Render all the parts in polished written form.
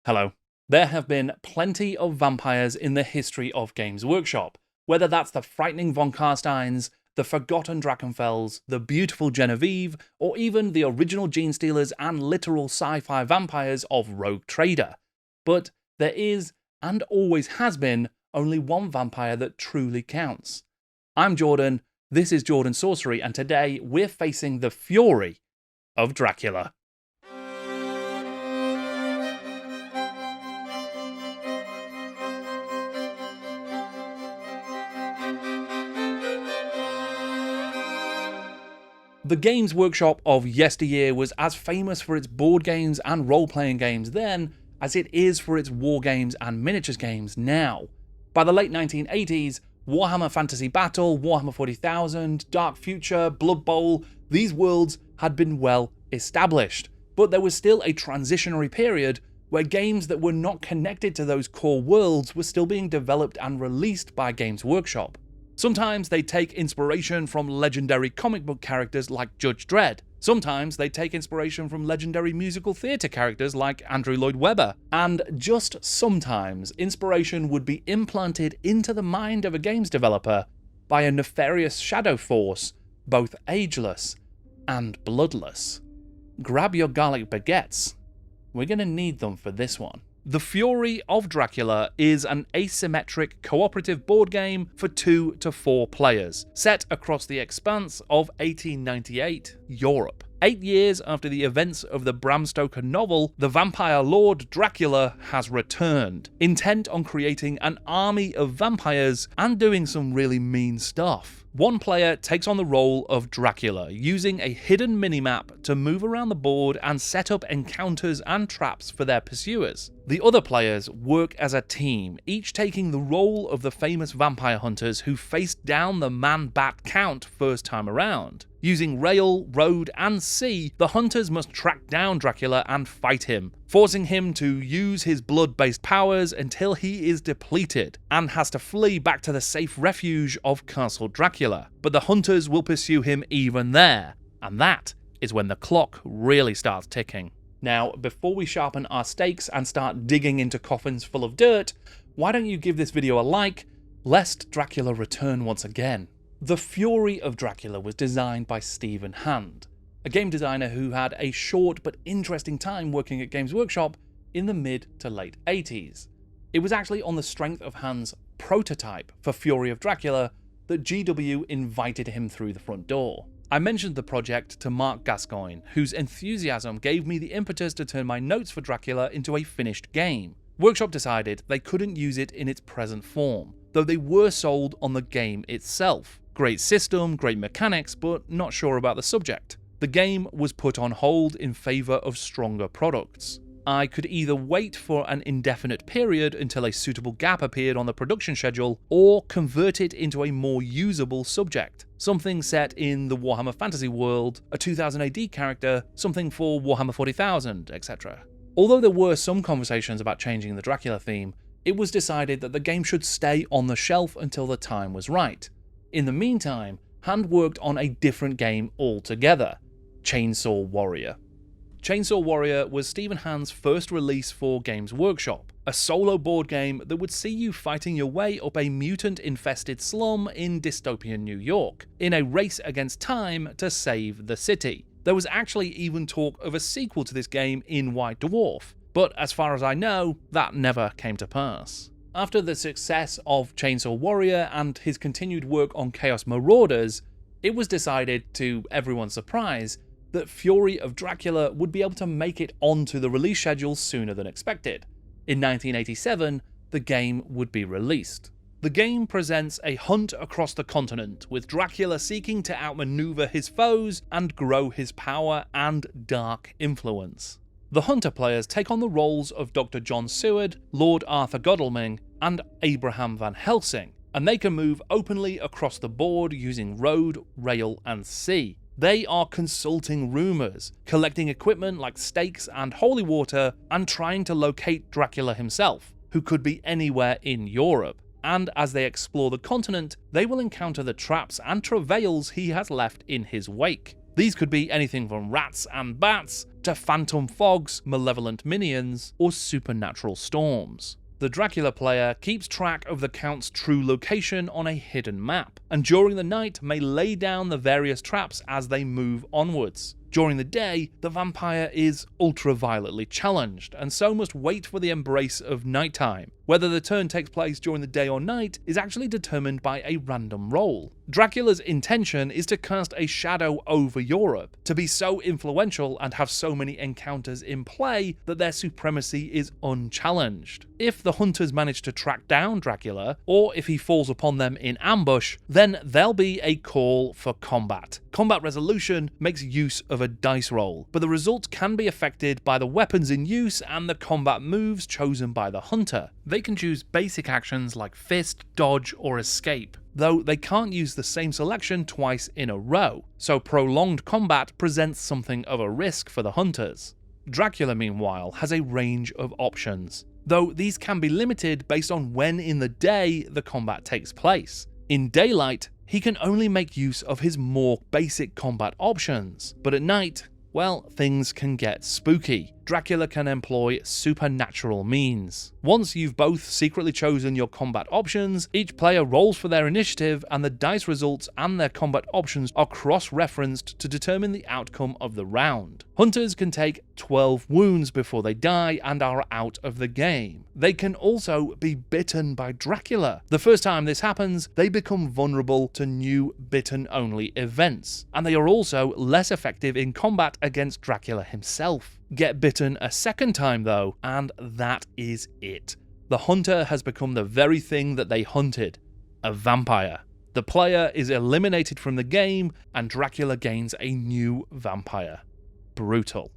Hello. There have been plenty of vampires in the history of Games Workshop, whether that's the frightening von Carsteins, the forgotten Drachenfels, the beautiful Genevieve, or even the original Genestealers and literal sci-fi vampires of Rogue Trader. But there is, and always has been, only one vampire that truly counts. I'm Jordan, this is Jordan Sorcery, and today we're facing the Fury of Dracula. The Games Workshop of yesteryear was as famous for its board games and role-playing games then as it is for its war games and miniatures games now. By the late 1980s, Warhammer Fantasy Battle, Warhammer 40,000, Dark Future, Blood Bowl, these worlds had been well established, but there was still a transitionary period where games that were not connected to those core worlds were still being developed and released by Games Workshop. Sometimes they take inspiration from legendary comic book characters like Judge Dredd. Sometimes they take inspiration from legendary musical theatre characters like Andrew Lloyd Webber. And just sometimes, inspiration would be implanted into the mind of a games developer by a nefarious shadow force, both ageless and bloodless. Grab your garlic baguettes. We're going to need them for this one. The Fury of Dracula is an asymmetric cooperative board game for 2 to 4 players, set across the expanse of 1898 Europe. 8 years after the events of the Bram Stoker novel, the vampire lord Dracula has returned, intent on creating an army of vampires and doing some really mean stuff. One player takes on the role of Dracula, using a hidden minimap to move around the board and set up encounters and traps for their pursuers. The other players work as a team, each taking the role of the famous vampire hunters who faced down the man-bat count first time around. Using rail, road, and sea, the hunters must track down Dracula and fight him, forcing him to use his blood-based powers until he is depleted, and has to flee back to the safe refuge of Castle Dracula. But the hunters will pursue him even there, and that is when the clock really starts ticking. Now, before we sharpen our stakes and start digging into coffins full of dirt, why don't you give this video a like, lest Dracula return once again? The Fury of Dracula was designed by Stephen Hand, a game designer who had a short but interesting time working at Games Workshop in the mid to late 80s. It was actually on the strength of Hand's prototype for Fury of Dracula that GW invited him through the front door. I mentioned the project to Mark Gascoigne, whose enthusiasm gave me the impetus to turn my notes for Dracula into a finished game. Workshop decided they couldn't use it in its present form, though they were sold on the game itself. Great system, great mechanics, but not sure about the subject. The game was put on hold in favour of stronger products. I could either wait for an indefinite period until a suitable gap appeared on the production schedule, or convert it into a more usable subject. Something set in the Warhammer Fantasy world, a 2000 AD character, something for Warhammer 40,000, etc. Although there were some conversations about changing the Dracula theme, it was decided that the game should stay on the shelf until the time was right. In the meantime, Hand worked on a different game altogether, Chainsaw Warrior. Chainsaw Warrior was Stephen Hand's first release for Games Workshop, a solo board game that would see you fighting your way up a mutant-infested slum in dystopian New York, in a race against time to save the city. There was actually even talk of a sequel to this game in White Dwarf, but as far as I know, that never came to pass. After the success of Chainsaw Warrior and his continued work on Chaos Marauders, it was decided, to everyone's surprise, that Fury of Dracula would be able to make it onto the release schedule sooner than expected. In 1987, the game would be released. The game presents a hunt across the continent, with Dracula seeking to outmaneuver his foes and grow his power and dark influence. The Hunter players take on the roles of Dr. John Seward, Lord Arthur Godalming, and Abraham Van Helsing, and they can move openly across the board using road, rail, and sea. They are consulting rumours, collecting equipment like stakes and holy water, and trying to locate Dracula himself, who could be anywhere in Europe. And as they explore the continent, they will encounter the traps and travails he has left in his wake. These could be anything from rats and bats to phantom fogs, malevolent minions, or supernatural storms. The Dracula player keeps track of the Count's true location on a hidden map, and during the night may lay down the various traps as they move onwards. During the day, the vampire is ultravioletly challenged, and so must wait for the embrace of nighttime. Whether the turn takes place during the day or night is actually determined by a random roll. Dracula's intention is to cast a shadow over Europe, to be so influential and have so many encounters in play that their supremacy is unchallenged. If the hunters manage to track down Dracula, or if he falls upon them in ambush, then there'll be a call for combat. Combat resolution makes use of a dice roll, but the results can be affected by the weapons in use and the combat moves chosen by the hunter. They can choose basic actions like fist, dodge, or escape, though they can't use the same selection twice in a row, so prolonged combat presents something of a risk for the hunters. Dracula, meanwhile, has a range of options, though these can be limited based on when in the day the combat takes place. In daylight, he can only make use of his more basic combat options, but at night, well, things can get spooky. Dracula can employ supernatural means. Once you've both secretly chosen your combat options, each player rolls for their initiative, and the dice results and their combat options are cross-referenced to determine the outcome of the round. Hunters can take 12 wounds before they die and are out of the game. They can also be bitten by Dracula. The first time this happens, they become vulnerable to new bitten-only events, and they are also less effective in combat against Dracula himself. Get bitten a second time though, and that is it. The hunter has become the very thing that they hunted, a vampire. The player is eliminated from the game, and Dracula gains a new vampire. Brutal.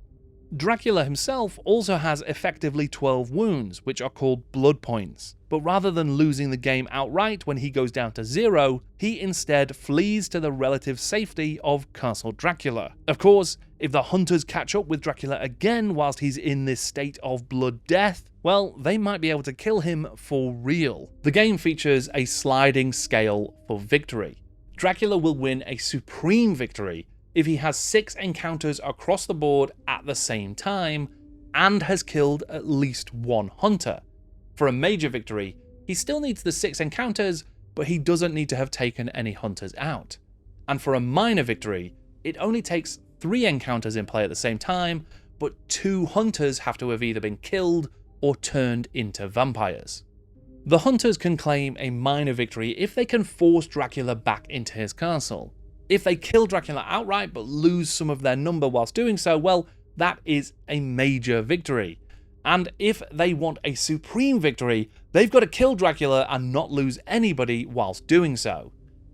Dracula himself also has effectively 12 wounds, which are called blood points. But rather than losing the game outright when he goes down to 0, he instead flees to the relative safety of Castle Dracula. Of course, if the hunters catch up with Dracula again whilst he's in this state of blood death, well, they might be able to kill him for real. The game features a sliding scale for victory. Dracula will win a supreme victory if he has 6 encounters across the board at the same time and has killed at least 1 hunter. For a major victory, he still needs the 6 encounters, but he doesn't need to have taken any hunters out. And for a minor victory, it only takes 3 encounters in play at the same time, but 2 hunters have to have either been killed or turned into vampires. The hunters can claim a minor victory if they can force Dracula back into his castle. If they kill Dracula outright but lose some of their number whilst doing so, well, that is a major victory. And if they want a supreme victory, they've got to kill Dracula and not lose anybody whilst doing so.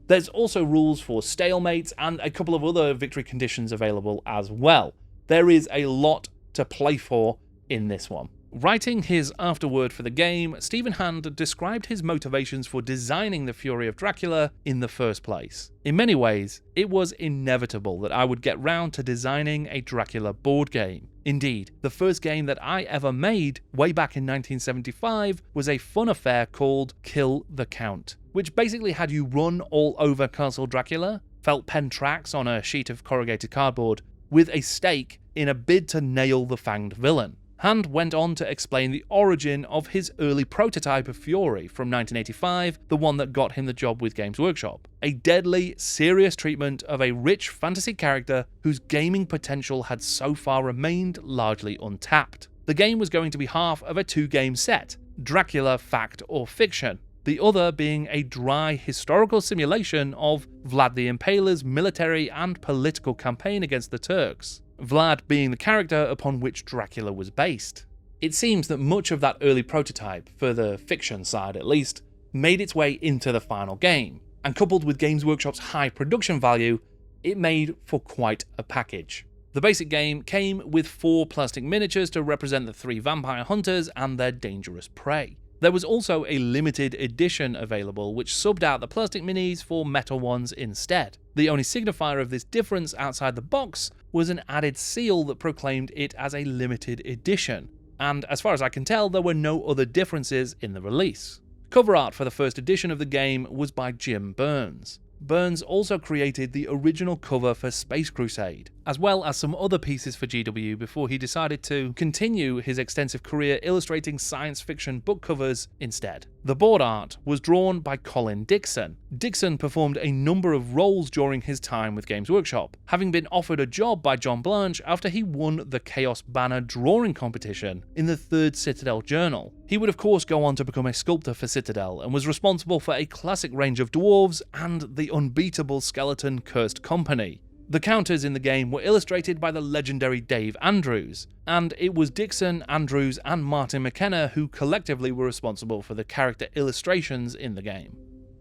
There's also rules for stalemates and a couple of other victory conditions available as well. There is a lot to play for in this one. Writing his afterword for the game, Stephen Hand described his motivations for designing the Fury of Dracula in the first place. In many ways, it was inevitable that I would get round to designing a Dracula board game. Indeed, the first game that I ever made, way back in 1975, was a fun affair called Kill the Count, which basically had you run all over Castle Dracula, felt pen tracks on a sheet of corrugated cardboard, with a stake in a bid to nail the fanged villain. Hand went on to explain the origin of his early prototype of Fury from 1985, the one that got him the job with Games Workshop. A deadly, serious treatment of a rich fantasy character whose gaming potential had so far remained largely untapped. The game was going to be half of a 2-game set, Dracula Fact or Fiction, the other being a dry historical simulation of Vlad the Impaler's military and political campaign against the Turks, Vlad being the character upon which Dracula was based. It seems that much of that early prototype, for the fiction side at least, made its way into the final game, and coupled with Games Workshop's high production value, it made for quite a package. The basic game came with 4 plastic miniatures to represent the 3 vampire hunters and their dangerous prey. There was also a limited edition available which subbed out the plastic minis for metal ones instead. The only signifier of this difference outside the box was an added seal that proclaimed it as a limited edition, and as far as I can tell, there were no other differences in the release. Cover art for the first edition of the game was by Jim Burns. Burns also created the original cover for Space Crusade, as well as some other pieces for GW before he decided to continue his extensive career illustrating science fiction book covers instead. The board art was drawn by Colin Dixon. Dixon performed a number of roles during his time with Games Workshop, having been offered a job by John Blanche after he won the Chaos Banner drawing competition in the 3rd Citadel Journal. He would of course go on to become a sculptor for Citadel and was responsible for a classic range of dwarves and the unbeatable skeleton Cursed Company. The counters in the game were illustrated by the legendary Dave Andrews, and it was Dixon, Andrews, and Martin McKenna who collectively were responsible for the character illustrations in the game.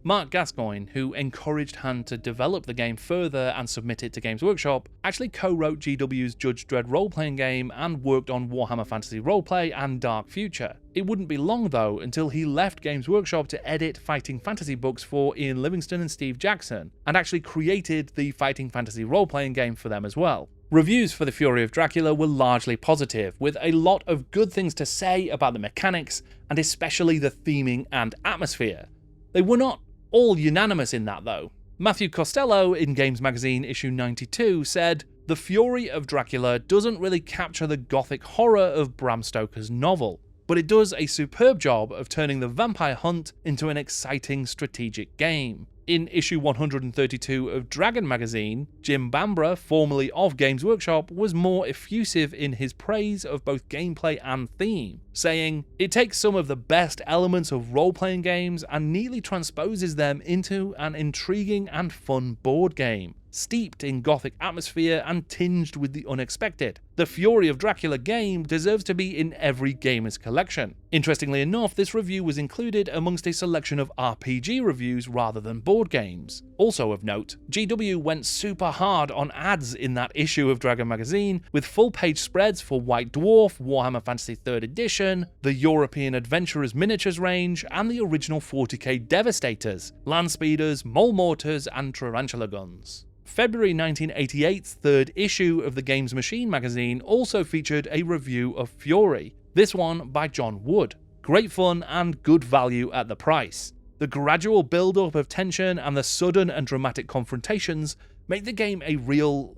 Mark Gascoigne, who encouraged Hand to develop the game further and submit it to Games Workshop, actually co-wrote GW's Judge Dredd role-playing game and worked on Warhammer Fantasy Roleplay and Dark Future. It wouldn't be long though until he left Games Workshop to edit fighting fantasy books for Ian Livingstone and Steve Jackson, and actually created the fighting fantasy role-playing game for them as well. Reviews for the Fury of Dracula were largely positive, with a lot of good things to say about the mechanics, and especially the theming and atmosphere. They were not all unanimous in that though. Matthew Costello in Games Magazine issue 92 said, "The Fury of Dracula doesn't really capture the gothic horror of Bram Stoker's novel, but it does a superb job of turning the vampire hunt into an exciting strategic game." In issue 132 of Dragon Magazine, Jim Bambra, formerly of Games Workshop, was more effusive in his praise of both gameplay and theme, saying, "It takes some of the best elements of role-playing games and neatly transposes them into an intriguing and fun board game, steeped in gothic atmosphere and tinged with the unexpected. The Fury of Dracula game deserves to be in every gamer's collection." Interestingly enough, this review was included amongst a selection of RPG reviews rather than board games. Also of note, GW went super hard on ads in that issue of Dragon Magazine, with full-page spreads for White Dwarf, Warhammer Fantasy 3rd Edition, the European Adventurers Miniatures range, and the original 40k Devastators, Landspeeders, Mole Mortars, and Tarantula Guns. February 1988's 3rd issue of the Games Machine magazine also featured a review of Fury, this one by John Wood. Great fun and good value at the price. The gradual build-up of tension and the sudden and dramatic confrontations make the game a real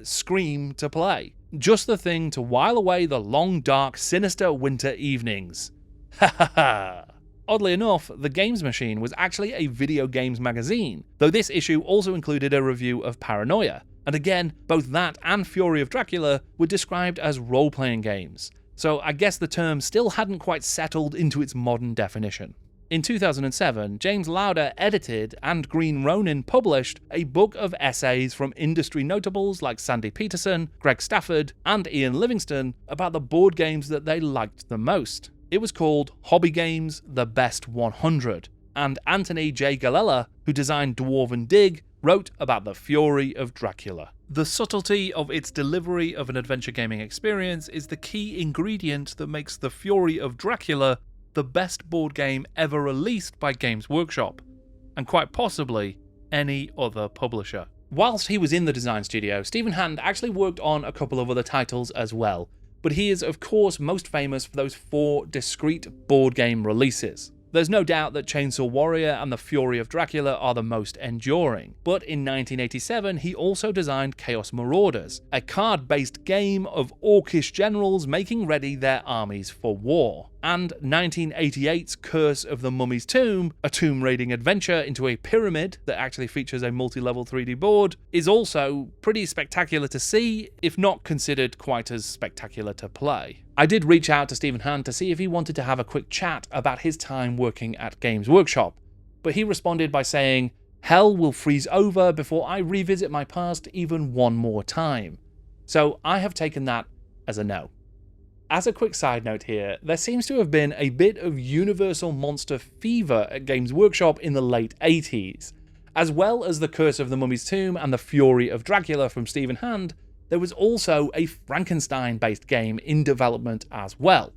scream to play. Just the thing to while away the long, dark, sinister winter evenings. Ha ha ha! Oddly enough, the Games Machine was actually a video games magazine, though this issue also included a review of Paranoia, and again, both that and Fury of Dracula were described as role-playing games, so I guess the term still hadn't quite settled into its modern definition. In 2007, James Lauder edited and Green Ronin published a book of essays from industry notables like Sandy Peterson, Greg Stafford, and Ian Livingstone about the board games that they liked the most. It was called Hobby Games, The Best 100, and Anthony J. Galella, who designed Dwarven Dig, wrote about the Fury of Dracula. The subtlety of its delivery of an adventure gaming experience is the key ingredient that makes the Fury of Dracula the best board game ever released by Games Workshop, and quite possibly any other publisher. Whilst he was in the design studio, Stephen Hand actually worked on a couple of other titles as well, but he is of course most famous for those 4 discrete board game releases. There's no doubt that Chainsaw Warrior and the Fury of Dracula are the most enduring, but in 1987 he also designed Chaos Marauders, a card-based game of orcish generals making ready their armies for war. And 1988's Curse of the Mummy's Tomb, a tomb raiding adventure into a pyramid that actually features a multi-level 3D board, is also pretty spectacular to see, if not considered quite as spectacular to play. I did reach out to Stephen Hand to see if he wanted to have a quick chat about his time working at Games Workshop, but he responded by saying, "Hell will freeze over before I revisit my past even one more time." So I have taken that as a no. As a quick side note here, there seems to have been a bit of universal monster fever at Games Workshop in the late 80s. As well as the Curse of the Mummy's Tomb and the Fury of Dracula from Stephen Hand, there was also a Frankenstein-based game in development as well.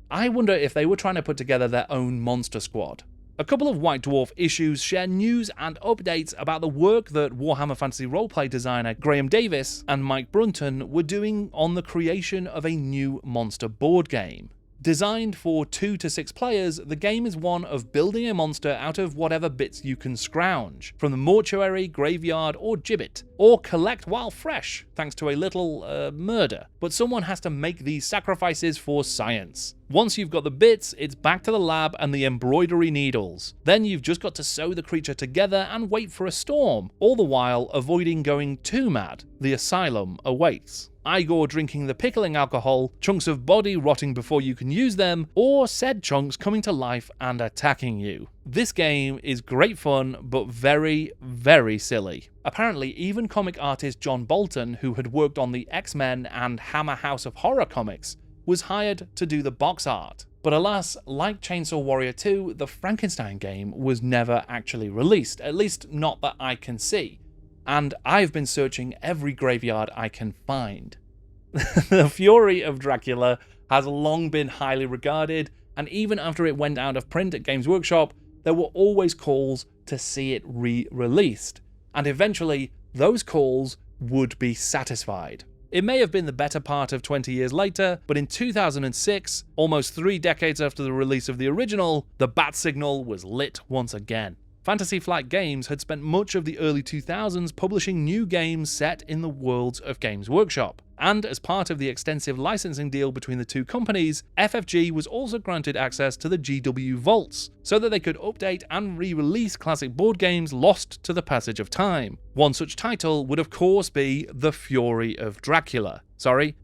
I wonder if they were trying to put together their own monster squad. A couple of White Dwarf issues share news and updates about the work that Warhammer Fantasy Roleplay designer Graham Davis and Mike Brunton were doing on the creation of a new monster board game. Designed for 2 to 6 players, the game is one of building a monster out of whatever bits you can scrounge, from the mortuary, graveyard, or gibbet, or collect while fresh, thanks to a little murder. But someone has to make these sacrifices for science. Once you've got the bits, it's back to the lab and the embroidery needles. Then you've just got to sew the creature together and wait for a storm, all the while avoiding going too mad. The asylum awaits. Igor drinking the pickling alcohol, chunks of body rotting before you can use them, or said chunks coming to life and attacking you. This game is great fun, but very, very silly. Apparently, even comic artist John Bolton, who had worked on the X-Men and Hammer House of Horror comics, was hired to do the box art. But alas, like Chainsaw Warrior 2, the Frankenstein game was never actually released, at least not that I can see. And I've been searching every graveyard I can find. The Fury of Dracula has long been highly regarded, and even after it went out of print at Games Workshop, there were always calls to see it re-released, and eventually those calls would be satisfied. It may have been the better part of 20 years later, but in 2006, almost 3 decades after the release of the original, the bat signal was lit once again. Fantasy Flight Games had spent much of the early 2000s publishing new games set in the worlds of Games Workshop. And as part of the extensive licensing deal between the two companies, FFG was also granted access to the GW Vaults, so that they could update and re-release classic board games lost to the passage of time. One such title would of course be The Fury of Dracula.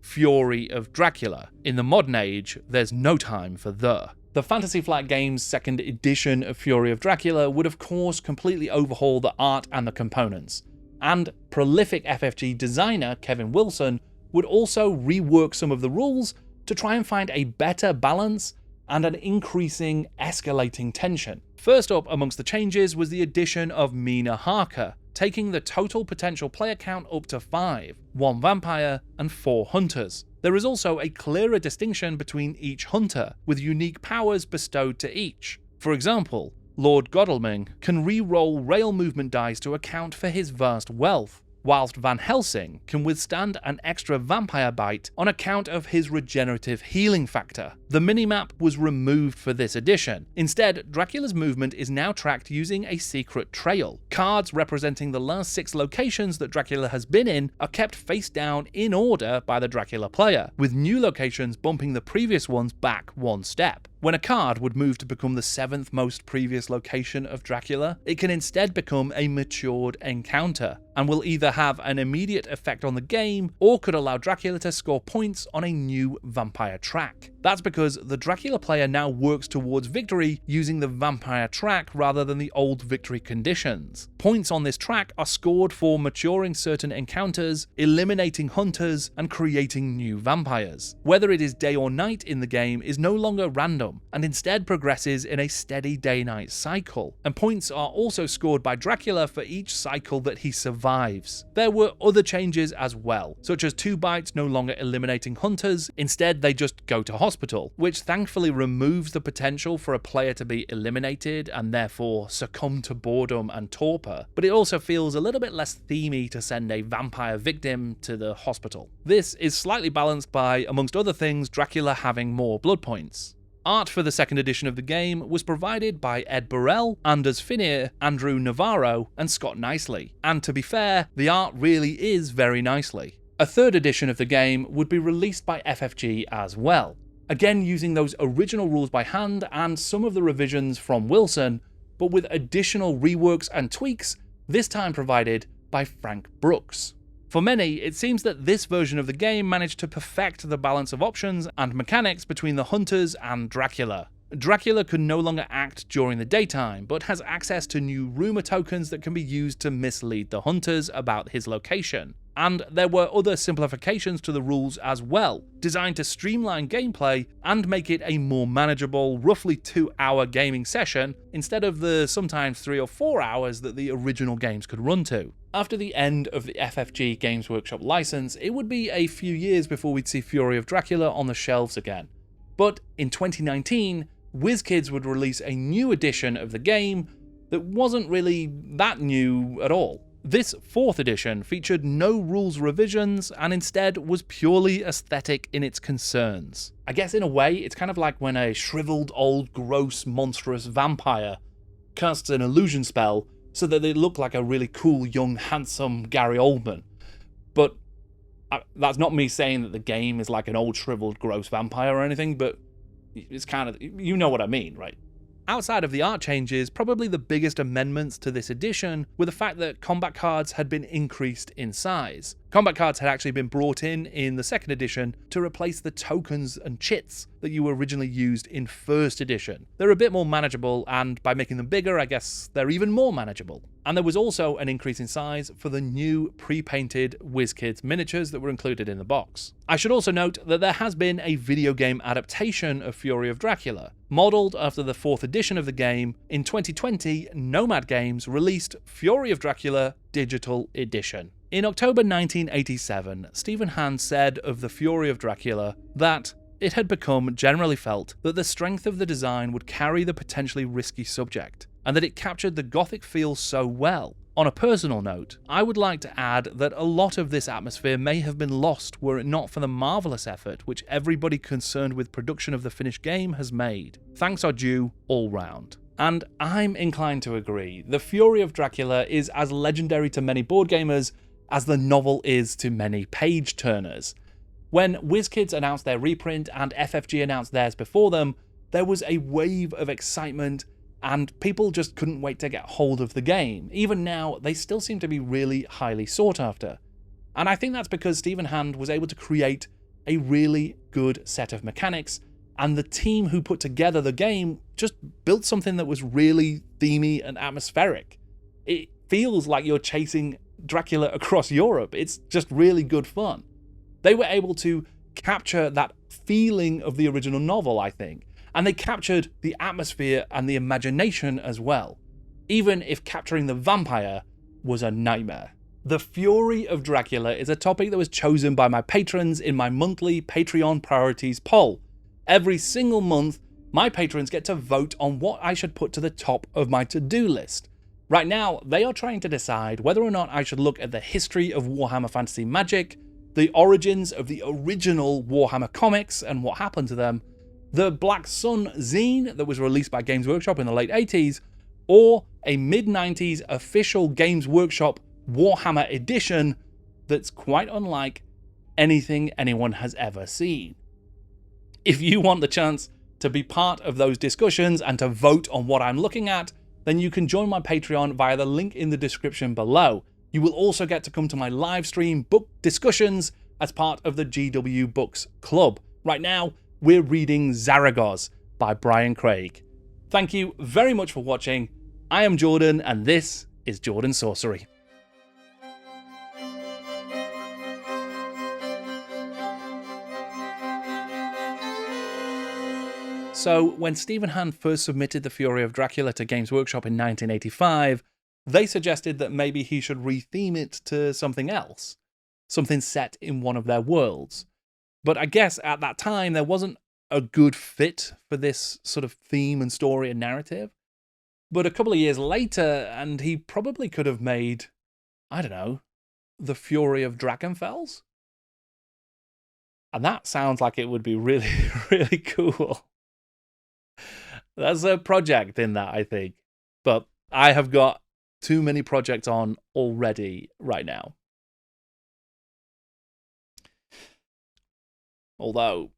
Fury of Dracula. In the modern age, there's no time for the. The Fantasy Flight Games' second edition of Fury of Dracula would of course completely overhaul the art and the components. And prolific FFG designer Kevin Wilson would also rework some of the rules to try and find a better balance and an increasing, escalating tension. First up amongst the changes was the addition of Mina Harker, taking the total potential player count up to 5, 1 vampire and 4 hunters. There is also a clearer distinction between each hunter, with unique powers bestowed to each. For example, Lord Godalming can re-roll rail movement dice to account for his vast wealth, whilst Van Helsing can withstand an extra vampire bite on account of his regenerative healing factor. The minimap was removed for this edition. Instead, Dracula's movement is now tracked using a secret trail. Cards representing the last 6 locations that Dracula has been in are kept face down in order by the Dracula player, with new locations bumping the previous ones back 1 step. When a card would move to become the 7th most previous location of Dracula, it can instead become a matured encounter, and will either have an immediate effect on the game, or could allow Dracula to score points on a new vampire track. That's because the Dracula player now works towards victory using the vampire track rather than the old victory conditions. Points on this track are scored for maturing certain encounters, eliminating hunters, and creating new vampires. Whether it is day or night in the game is no longer random, and instead progresses in a steady day-night cycle. And points are also scored by Dracula for each cycle that he survives. There were other changes as well, such as 2 bites no longer eliminating hunters, instead they just go to hospital, which thankfully removes the potential for a player to be eliminated and therefore succumb to boredom and torpor, but it also feels a little bit less themey to send a vampire victim to the hospital. This is slightly balanced by, amongst other things, Dracula having more blood points. Art for the second edition of the game was provided by Ed Burrell, Anders Finnier, Andrew Navarro, and Scott Nicely. And to be fair, the art really is very nicely. A third edition of the game would be released by FFG as well, again using those original rules by hand and some of the revisions from Wilson, but with additional reworks and tweaks, this time provided by Frank Brooks. For many, it seems that this version of the game managed to perfect the balance of options and mechanics between the hunters and Dracula. Dracula can no longer act during the daytime, but has access to new rumour tokens that can be used to mislead the hunters about his location. And there were other simplifications to the rules as well, designed to streamline gameplay and make it a more manageable, roughly 2-hour gaming session, instead of the sometimes 3 or 4 hours that the original games could run to. After the end of the FFG Games Workshop license, it would be a few years before we'd see Fury of Dracula on the shelves again. But in 2019, WizKids would release a new edition of the game that wasn't really that new at all. This 4th edition featured no rules revisions and instead was purely aesthetic in its concerns. I guess in a way, it's kind of like when a shriveled, old, gross, monstrous vampire casts an illusion spell so that they look like a really cool, young, handsome Gary Oldman. But that's not me saying that the game is like an old, shriveled, gross vampire or anything, but it's kind of, you know what I mean, right? Outside of the art changes, probably the biggest amendments to this edition were the fact that combat cards had been increased in size. Combat cards had actually been brought in the 2nd edition to replace the tokens and chits that you originally used in 1st edition. They're a bit more manageable, and by making them bigger, I guess they're even more manageable. And there was also an increase in size for the new pre-painted WizKids miniatures that were included in the box. I should also note that there has been a video game adaptation of Fury of Dracula. Modelled after the 4th edition of the game, in 2020, Nomad Games released Fury of Dracula Digital Edition. In October 1987, Stephen Hand said of the Fury of Dracula that it had become generally felt that the strength of the design would carry the potentially risky subject, and that it captured the Gothic feel so well. On a personal note, I would like to add that a lot of this atmosphere may have been lost were it not for the marvellous effort which everybody concerned with production of the finished game has made. Thanks are due all round. And I'm inclined to agree. The Fury of Dracula is as legendary to many board gamers as the novel is to many page-turners. When WizKids announced their reprint and FFG announced theirs before them, there was a wave of excitement and people just couldn't wait to get hold of the game. Even now, they still seem to be really highly sought after. And I think that's because Stephen Hand was able to create a really good set of mechanics, and the team who put together the game just built something that was really themey and atmospheric. It feels like you're chasing Dracula across Europe. It's just really good fun. They were able to capture that feeling of the original novel, I think, and they captured the atmosphere and the imagination as well, even if capturing the vampire was a nightmare. The Fury of Dracula is a topic that was chosen by my patrons in my monthly Patreon priorities poll. Every single month, my patrons get to vote on what I should put to the top of my to-do list. Right now, they are trying to decide whether or not I should look at the history of Warhammer Fantasy Magic, the origins of the original Warhammer comics and what happened to them, the Black Sun zine that was released by Games Workshop in the late 80s, or a mid-90s official Games Workshop Warhammer edition that's quite unlike anything anyone has ever seen. If you want the chance to be part of those discussions and to vote on what I'm looking at, then you can join my Patreon via the link in the description below. You will also get to come to my live stream book discussions as part of the GW Books Club. Right now, we're reading Zaragoz by Brian Craig. Thank you very much for watching. I am Jordan, and this is Jordan Sorcery. So, when Stephen Hand first submitted the Fury of Dracula to Games Workshop in 1985, they suggested that maybe he should retheme it to something else, something set in one of their worlds. But I guess at that time there wasn't a good fit for this sort of theme and story and narrative. But a couple of years later, and he probably could have made, I don't know, the Fury of Drakenfels? And that sounds like it would be really, really cool. There's a project in that, I think. But I have got too many projects on already right now. Although,